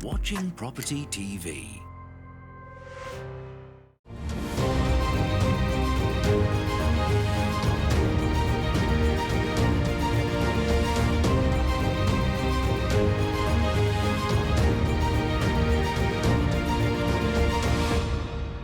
watching Property TV.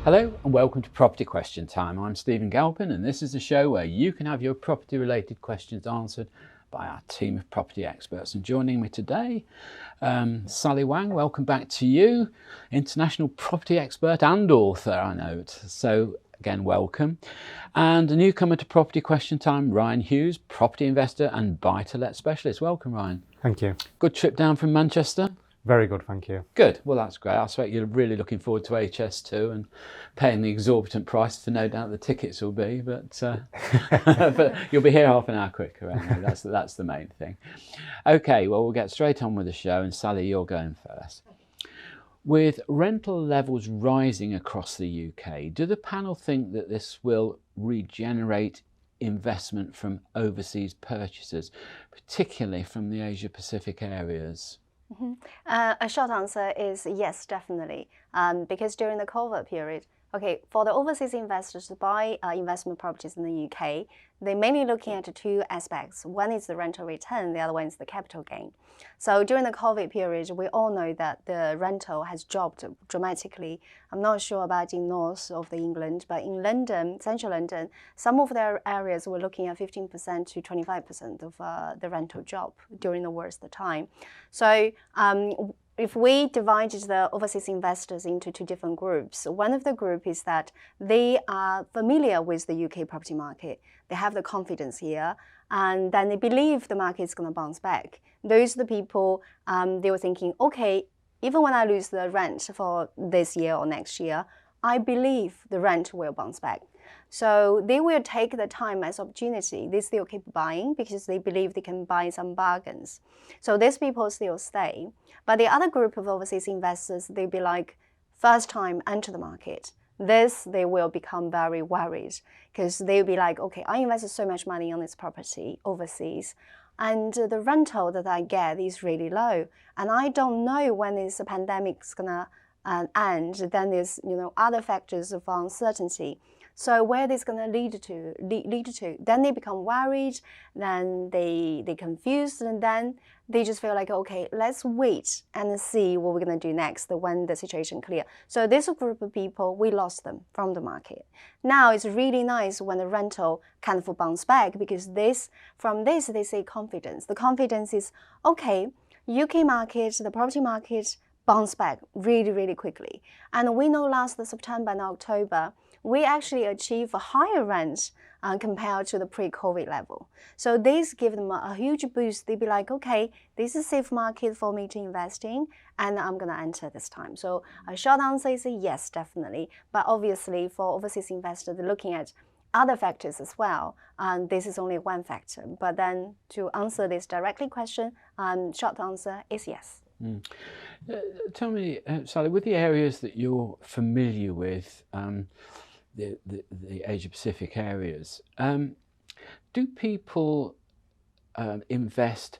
Hello and welcome to Property Question Time. I'm Stephen Galpin and this is a show where you can have your property related questions answered by our team of property experts. And joining me today, Sally Wang, welcome back to you, international property expert and author, I note. So again, welcome. And a newcomer to Property Question Time, Ryan Hughes, property investor and buy-to-let specialist. Welcome, Ryan. Thank you. Good trip down from Manchester? Very good, thank you. Good. Well, that's great. I expect you're really looking forward to HS2 and paying the exorbitant price for no doubt the tickets will be, but but you'll be here half an hour quicker anyway. That's the main thing. Okay, well, we'll get straight on with the show, and Sally, you're going first. With rental levels rising across the UK, do the panel think that this will regenerate investment from overseas purchasers, particularly from the Asia Pacific areas? A short answer is yes, definitely. Because during the COVID period, for the overseas investors to buy investment properties in the UK, they're mainly looking at two aspects. One is the rental return, the other one is the capital gain. So during the COVID period, we all know that the rental has dropped dramatically. I'm not sure about in north of the England, but in London, central London, some of their areas were looking at 15% to 25% of the rental drop during the worst time. So if we divided the overseas investors into two different groups, one of the group is that they are familiar with the UK property market. They have the confidence here, and then they believe the market is going to bounce back. Those are the people, they were thinking, okay, even when I lose the rent for this year or next year, I believe the rent will bounce back. So they will take the time as opportunity. They still keep buying because they believe they can buy some bargains. So these people still stay. But the other group of overseas investors, they'll be like, first time enter the market. They will become very worried because they'll be like, okay, I invested so much money on this property overseas, and the rental that I get is really low. And I don't know when this pandemic is gonna end. Then there's other factors of uncertainty. So where this is going to lead to, then they become worried, then they confused, and then they just feel like, okay, let's wait and see what we're going to do next when the situation clear. So this group of people, we lost them from the market. Now it's really nice when the rental kind of bounce back because from this they say confidence. The confidence is, okay, UK market, the property market bounce back really, really quickly. And we know last September and October, we actually achieve a higher rent compared to the pre-COVID level. So this gives them a huge boost. They'd be like, okay, this is a safe market for me to invest in, and I'm going to enter this time. So a short answer is a yes, definitely. But obviously, for overseas investors, they're looking at other factors as well. And this is only one factor. But then to answer this directly question, short answer is yes. Tell me, Sally, with the areas that you're familiar with, the Asia Pacific areas, do people invest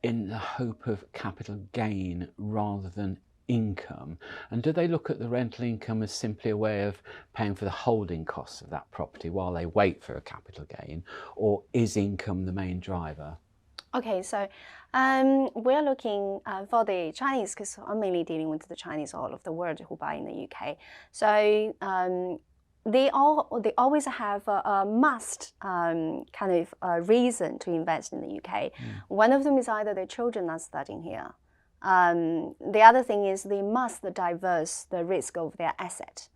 in the hope of capital gain rather than income? And do they look at the rental income as simply a way of paying for the holding costs of that property while they wait for a capital gain, or is income the main driver? Okay, so we're looking for the Chinese, because I'm mainly dealing with the Chinese all over the world who buy in the UK. So they always have a must kind of reason to invest in the UK. One of them is either their children are studying here. The other thing is they must diverse the risk of their asset.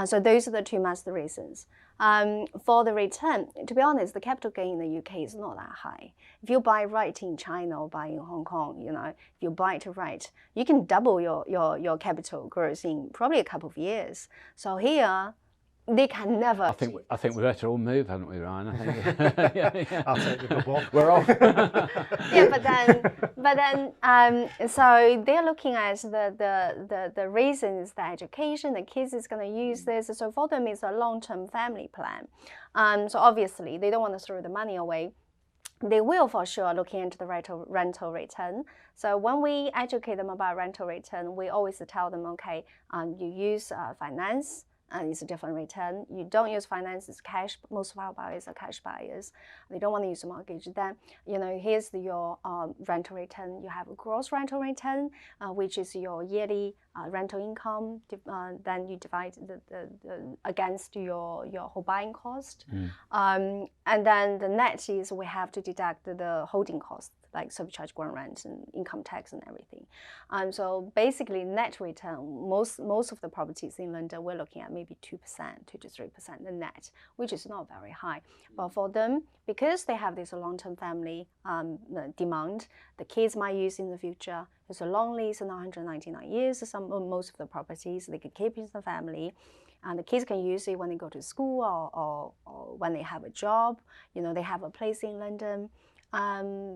So those are the two must reasons. For the return, to be honest, the capital gain in the UK is not that high. If you buy right in China or buy in Hong Kong, if you buy it right, you can double your capital growth in probably a couple of years. So here, they can never. I think we better all move, haven't we, Ryan? I think. Yeah. I'll take the good one. We're off. Yeah, but then, so they're looking at the reasons, the education, the kids is going to use this. So for them, it's a long-term family plan. So obviously, they don't want to throw the money away. they will for sure look into the rental return. So when we educate them about rental return, we always tell them, okay, you use finance, and it's a different return. You don't use finance, it's cash. Most of our buyers are cash buyers. They don't want to use a mortgage. Then, here's your rental return. You have a gross rental return, which is your yearly rental income. Then you divide the against your whole buying cost. And then the net is we have to deduct the holding cost, like service charge, ground rent, and income tax and everything. So basically, net return, most of the properties in London, we're looking at maybe 2%, 2 to 3% the net, which is not very high. But for them, because they have this long-term family demand, the kids might use in the future. There's a long lease, 199 years. Most of the properties they can keep in the family. And the kids can use it when they go to school or when they have a job. They have a place in London.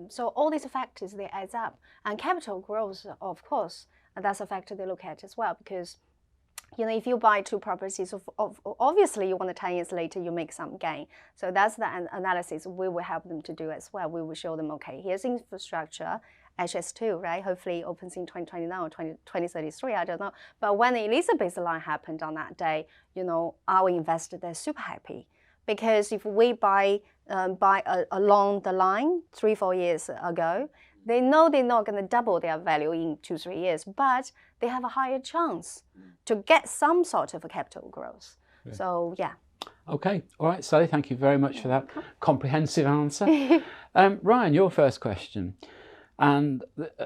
So all these factors, they add up. And capital growth, of course, that's a factor they look at as well, because if you buy 2 properties, obviously you want to 10 years later, you make some gain. So that's the analysis we will help them to do as well. We will show them, okay, here's infrastructure, HS2, right? Hopefully it opens in 2029 or 2033, I don't know. But when the Elizabeth line happened on that day, our investor, they're super happy. Because if we buy along the line 3-4 years ago, they know they're not going to double their value in 2-3 years, but they have a higher chance to get some sort of a capital growth. Yeah. So, yeah. Okay. All right, Sally, thank you very much for that comprehensive answer. Ryan, your first question. And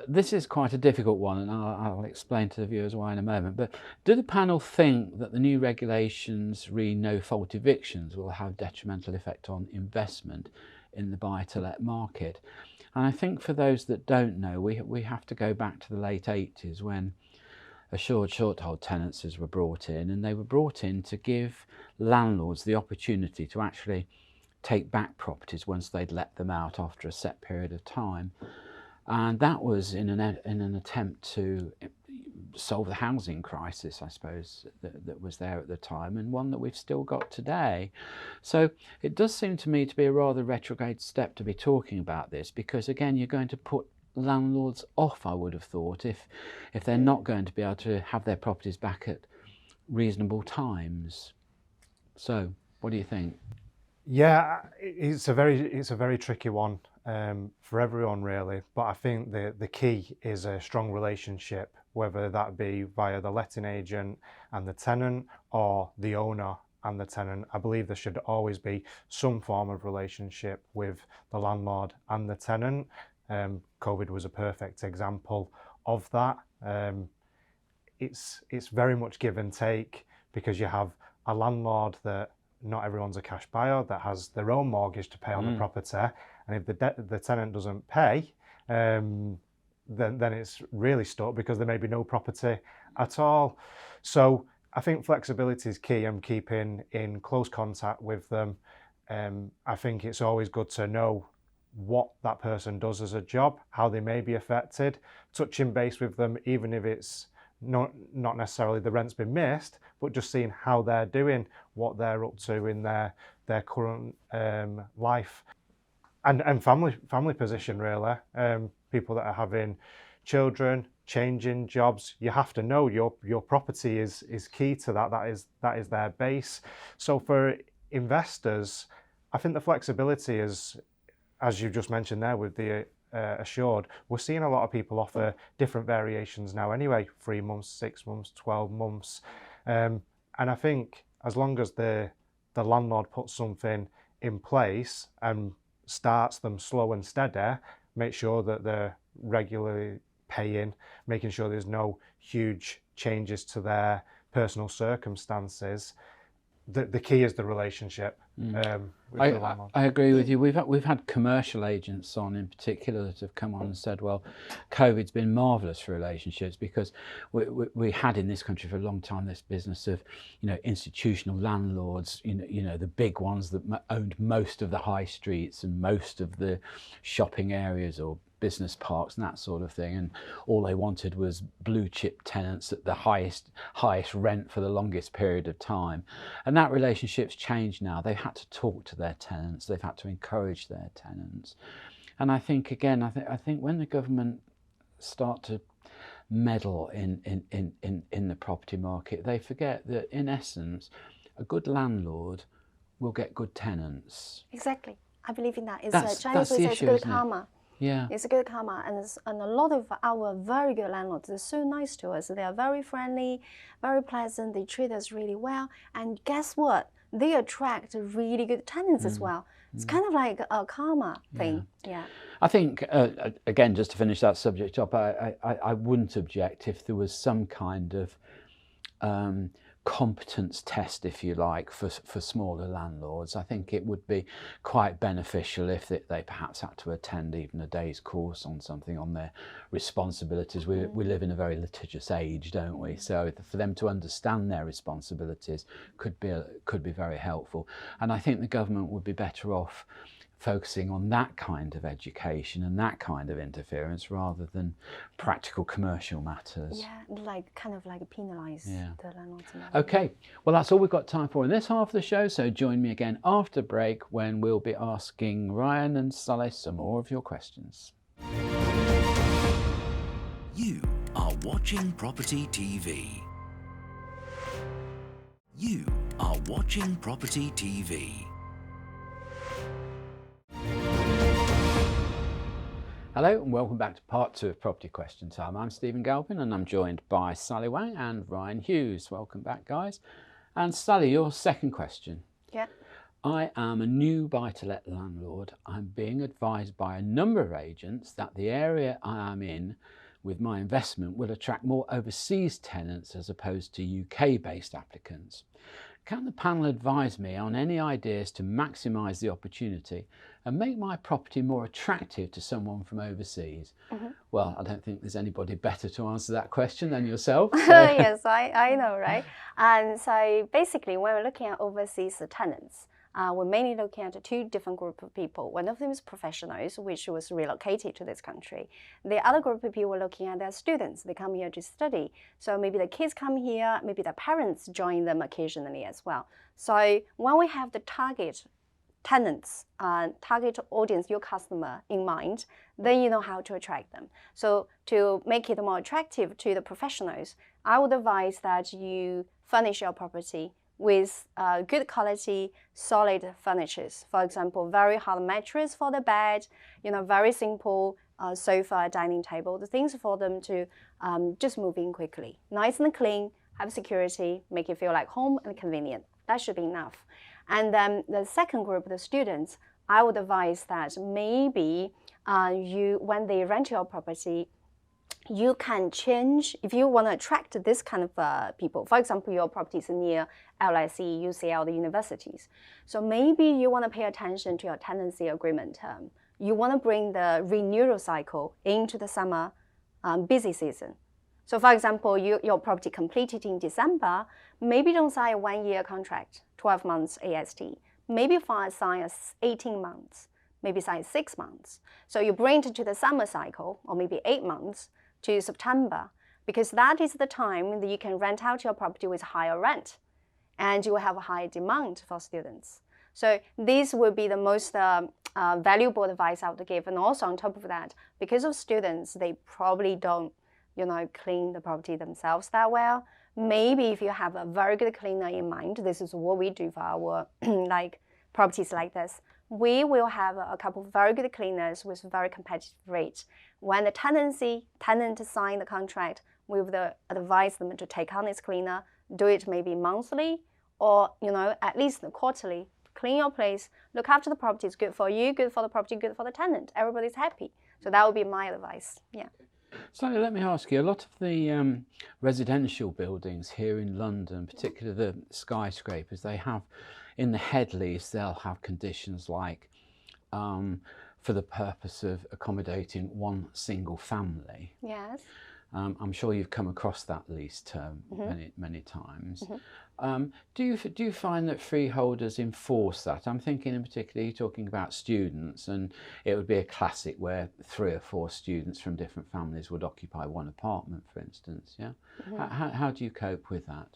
this is quite a difficult one, and I'll explain to the viewers why in a moment. But do the panel think that the new regulations re no-fault evictions will have detrimental effect on investment in the buy-to-let market? And I think for those that don't know, we have to go back to the late 80s when assured short-hold tenancies were brought in, and they were brought in to give landlords the opportunity to actually take back properties once they'd let them out after a set period of time. And that was in an attempt to solve the housing crisis, I suppose, that was there at the time, and one that we've still got today. So it does seem to me to be a rather retrograde step to be talking about this, because again, you're going to put landlords off, I would have thought, if they're not going to be able to have their properties back at reasonable times. So what do you think? Yeah, it's a very tricky one for everyone, really. But I think the key is a strong relationship, whether that be via the letting agent and the tenant or the owner and the tenant. I believe there should always be some form of relationship with the landlord and the tenant. COVID was a perfect example of that. It's very much give and take, because you have a landlord that not everyone's a cash buyer that has their own mortgage to pay on the property, and if the tenant doesn't pay, then it's really stuck, because there may be no property at all. So I think flexibility is key, and keeping in close contact with them. I think it's always good to know what that person does as a job, how they may be affected, touching base with them, even if it's not necessarily the rent's been missed, but just seeing how they're doing, what they're up to in their current life, and family position, really. People that are having children, changing jobs, you have to know your property is key to that. That is their base. So for investors, I think the flexibility is, as you just mentioned there with the assured, we're seeing a lot of people offer different variations now anyway, 3 months, 6 months, 12 months. And I think as long as the landlord puts something in place and starts them slow and steady, make sure that they're regularly paying, making sure there's no huge changes to their personal circumstances. The key is the relationship. I agree with you. We've had commercial agents on in particular that have come on and said, well, COVID's been marvellous for relationships, because we had in this country for a long time this business of, institutional landlords, the big ones that owned most of the high streets and most of the shopping areas or business parks and that sort of thing, and all they wanted was blue chip tenants at the highest rent for the longest period of time. And that relationship's changed now. They've had to talk to their tenants, they've had to encourage their tenants. And I think, again, I think when the government start to meddle in the property market, they forget that, in essence, a good landlord will get good tenants. Exactly. I believe in that. That's Chinese the would say it's issue, good isn't it? karma. Yeah. It's a good karma, and a lot of our very good landlords, they're so nice to us. They are very friendly, very pleasant. They treat us really well. And guess what? They attract really good tenants as well. It's kind of like a karma thing. Yeah. I think, again, just to finish that subject up, I wouldn't object if there was some kind of competence test, if you like, for smaller landlords. I think it would be quite beneficial if they perhaps had to attend even a day's course on something on their responsibilities. We live in a very litigious age, don't we? So for them to understand their responsibilities could be very helpful. And I think the government would be better off focusing on that kind of education and that kind of interference rather than practical commercial matters. Yeah, kind of like penalise the landlords. Okay, well, that's all we've got time for in this half of the show, so join me again after break when we'll be asking Ryan and Saleh some more of your questions. You are watching Property TV. You are watching Property TV. Hello and welcome back to part 2 of Property Question Time. I'm Stephen Galpin and I'm joined by Saleh Wang and Ryan Hughes. Welcome back, guys. And Saleh, your second question. Yeah. I am a new buy-to-let landlord. I'm being advised by a number of agents that the area I am in with my investment will attract more overseas tenants as opposed to UK-based applicants. Can the panel advise me on any ideas to maximise the opportunity and make my property more attractive to someone from overseas? Well, I don't think there's anybody better to answer that question than yourself. So. Yes, I know, right? And so basically, when we're looking at overseas tenants, we're mainly looking at 2 different groups of people. One of them is professionals, which was relocated to this country. The other group of people we're looking at, they're students. They come here to study. So maybe the kids come here, maybe their parents join them occasionally as well. So when we have the target tenants, target audience, your customer in mind, then you know how to attract them. So to make it more attractive to the professionals, I would advise that you furnish your property with good quality, solid furnitures. For example, very hard mattress for the bed, very simple sofa, dining table, the things for them to just move in quickly. Nice and clean, have security, make it feel like home and convenient. That should be enough. And then the second group, the students, I would advise that maybe when they rent your property, you can change, if you want to attract this kind of people. For example, your property is near LSE, UCL, the universities. So maybe you want to pay attention to your tenancy agreement term. You want to bring the renewal cycle into the summer busy season. So for example, your property completed in December, maybe don't sign a 1-year contract, 12 months AST. Maybe sign 18 months, maybe sign 6 months. So you bring it to the summer cycle, or maybe 8 months, to September, because that is the time that you can rent out your property with higher rent, and you will have a higher demand for students. So this will be the most valuable advice I would give. And also on top of that, because of students, they probably don't, clean the property themselves that well. Maybe if you have a very good cleaner in mind, this is what we do for our properties like this. We will have a couple of very good cleaners with very competitive rates. When the tenant sign the contract, we would advise them to take on this cleaner, do it maybe monthly or at least quarterly. Clean your place, look after the property. It's good for you, good for the property, good for the tenant. Everybody's happy. So that would be my advice. Yeah. So let me ask you, a lot of the residential buildings here in London, particularly the skyscrapers, they have in the headlease, they'll have conditions like for the purpose of accommodating one single family. Yes. I'm sure you've come across that lease term many times. Do you find that freeholders enforce that? I'm thinking in particular, you're talking about students, and it would be a classic where 3 or 4 students from different families would occupy one apartment, for instance. Yeah. How do you cope with that?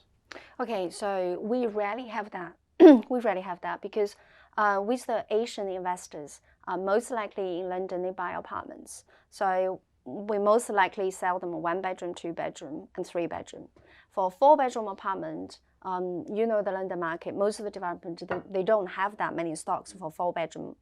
Okay, so we rarely have that we rarely have that because with the Asian investors, most likely in London, they buy apartments. So we most likely sell them a 1-bedroom, 2-bedroom, and 3-bedroom. For a 4-bedroom apartment, you know the London market, most of the developers, they don't have that many stocks for 4-bedroom.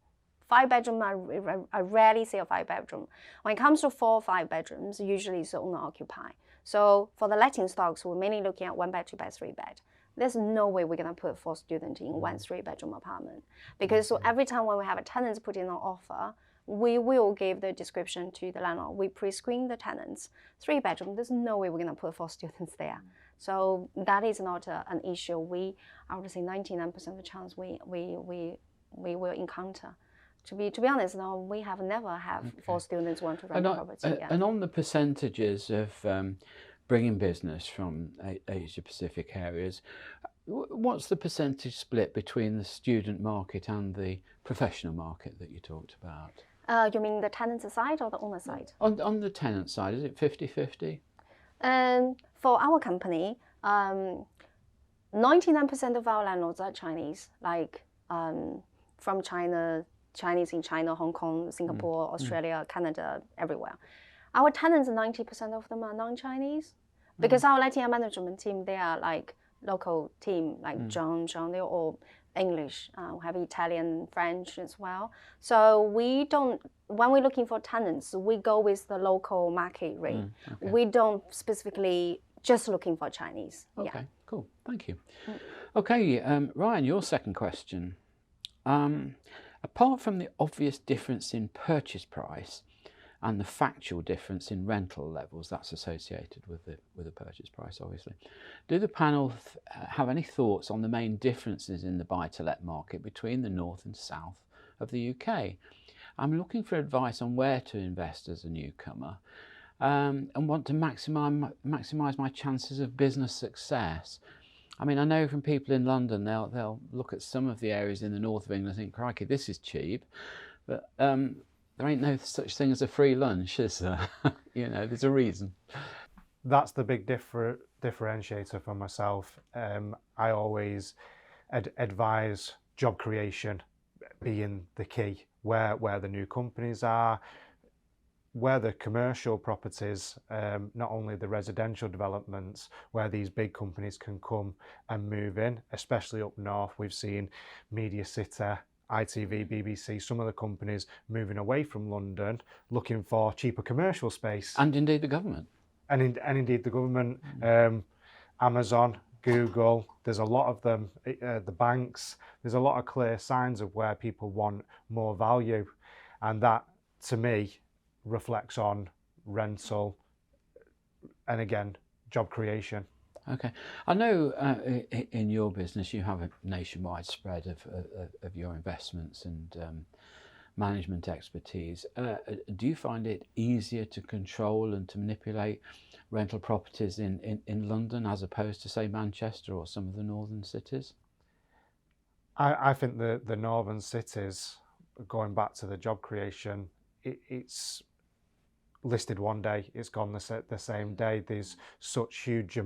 5-bedroom, I rarely see a 5-bedroom. When it comes to 4 or 5 bedrooms, usually it's owner-occupied. So for the letting stocks, we're mainly looking at 1-bed, 2-bed, 3-bed. There's no way we're going to put 4 students in 1 3-bedroom apartment. Because so every time when we have a tenant put in an offer, we will give the description to the landlord. We pre-screen the tenants. 3-bedroom, there's no way we're going to put 4 students there. So that is not an issue. I would say 99% of the chance we will encounter. To be honest, no, we have never had 4 students want to rent a property. And on the percentages of bringing business from Asia Pacific areas, what's the percentage split between the student market and the professional market that you talked about? You mean the tenant side or the owner side? On the tenant side, is it 50-50? For our company, 99% of our landlords are Chinese, like from China, Chinese in China, Hong Kong, Singapore, Australia, Canada, everywhere. Our tenants, 90% of them are non-Chinese because our letting and management team, they are like local team, like John, they're all English. We have Italian, French as well. So we don't, when we're looking for tenants, we go with the local market rate. We don't specifically just looking for Chinese. Okay, cool, thank you. Okay, Ryan, your second question. Apart from the obvious difference in purchase price and the factual difference in rental levels that's associated with the purchase price, obviously, do the panel have any thoughts on the main differences in the buy-to-let market between the north and south of the UK? I'm looking for advice on where to invest as a newcomer and want to maximise my chances of business success. I mean, I know from people in London, they'll look at some of the areas in the north of England and think, crikey, this is cheap. But there ain't no such thing as a free lunch, is there? You know, there's a reason. That's the big differentiator for myself. I always advise job creation being the key, where the new companies are, where the commercial properties, not only the residential developments, where these big companies can come and move in, especially up north. We've seen Media City, ITV, BBC, some of the companies moving away from London, looking for cheaper commercial space. And indeed the government. And indeed the government, Amazon, Google, there's a lot of them, the banks, there's a lot of clear signs of where people want more value. And that, to me, reflects on rental and, again, job creation. Okay. I know in your business you have a nationwide spread of your investments and management expertise. Do you find it easier to control and to manipulate rental properties in London as opposed to, say, Manchester or some of the northern cities? I think the northern cities, going back to the job creation, it's listed one day, it's gone the same day. There's such huge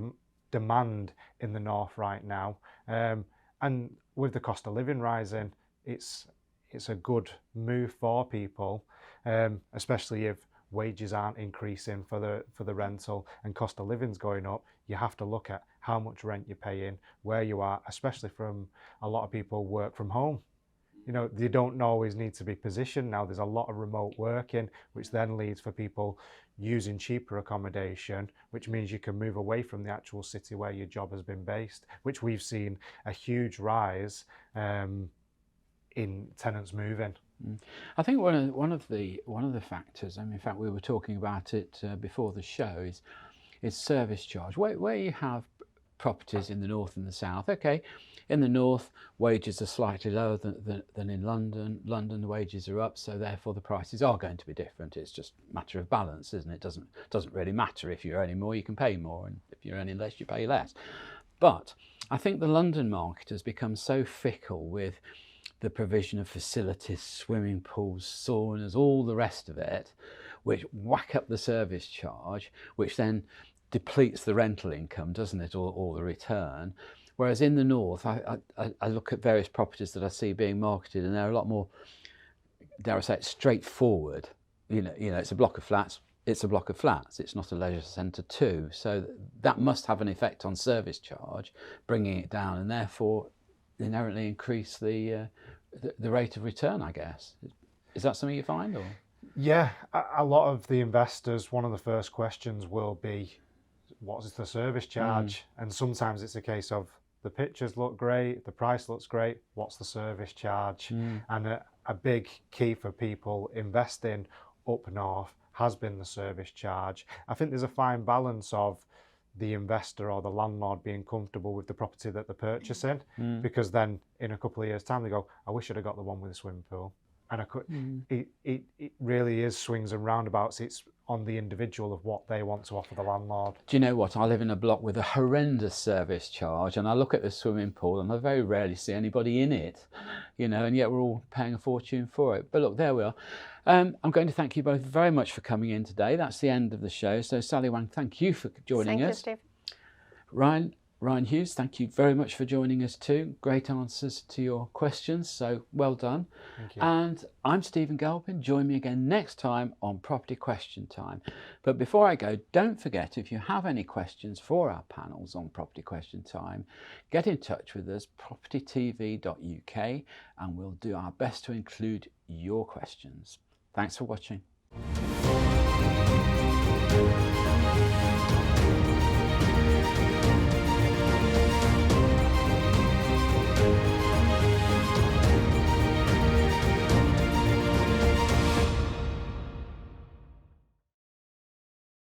demand in the north right now, and with the cost of living rising, it's a good move for people, especially if wages aren't increasing for the rental and cost of living's going up. You have to look at how much rent you're paying, where you are, especially from a lot of people work from home. You know, they don't always need to be positioned now. There's a lot of remote working, which then leads for people using cheaper accommodation, which means you can move away from the actual city where your job has been based, which we've seen a huge rise in tenants moving. I think one of the factors, and in fact we were talking about it before the show, is service charge. Where you have properties in the north and the south, okay, in the north wages are slightly lower than in London. London, the wages are up, so therefore the prices are going to be different. It's just a matter of balance, isn't it? It doesn't really matter. If you're earning more, you can pay more, and if you're earning less, you pay less. But I think the London market has become so fickle with the provision of facilities, swimming pools, saunas, all the rest of it, which whack up the service charge, which then depletes the rental income, doesn't it, or the return, Whereas in the north, I look at various properties that I see being marketed, and they're a lot more, dare I say it, straightforward. You know, it's a block of flats. It's a block of flats. It's not a leisure centre too. So that must have an effect on service charge, bringing it down, and therefore inherently increase the rate of return, I guess. Is that something you find, or? Yeah, a lot of the investors, one of the first questions will be, what's the service charge? And sometimes it's a case of, the pictures look great, the price looks great, what's the service charge? And a big key for people investing up north has been the service charge. I think there's a fine balance of the investor or the landlord being comfortable with the property that they're purchasing, because then in a couple of years' time they go, I wish I'd have got the one with the swimming pool. And it really is swings and roundabouts. It's on the individual of what they want to offer the landlord. Do you know what? I live in a block with a horrendous service charge, and I look at the swimming pool and I very rarely see anybody in it, you know, and yet we're all paying a fortune for it. But look, there we are. I'm going to thank you both very much for coming in today. That's the end of the show. So Sally, Wang, thank you for joining us. Thank you, Steve. Ryan Hughes, thank you very much for joining us too. Great answers to your questions, so well done. Thank you. And I'm Stephen Galpin. Join me again next time on Property Question Time. But before I go, don't forget, if you have any questions for our panels on Property Question Time, get in touch with us, propertytv.uk, and we'll do our best to include your questions. Thanks for watching.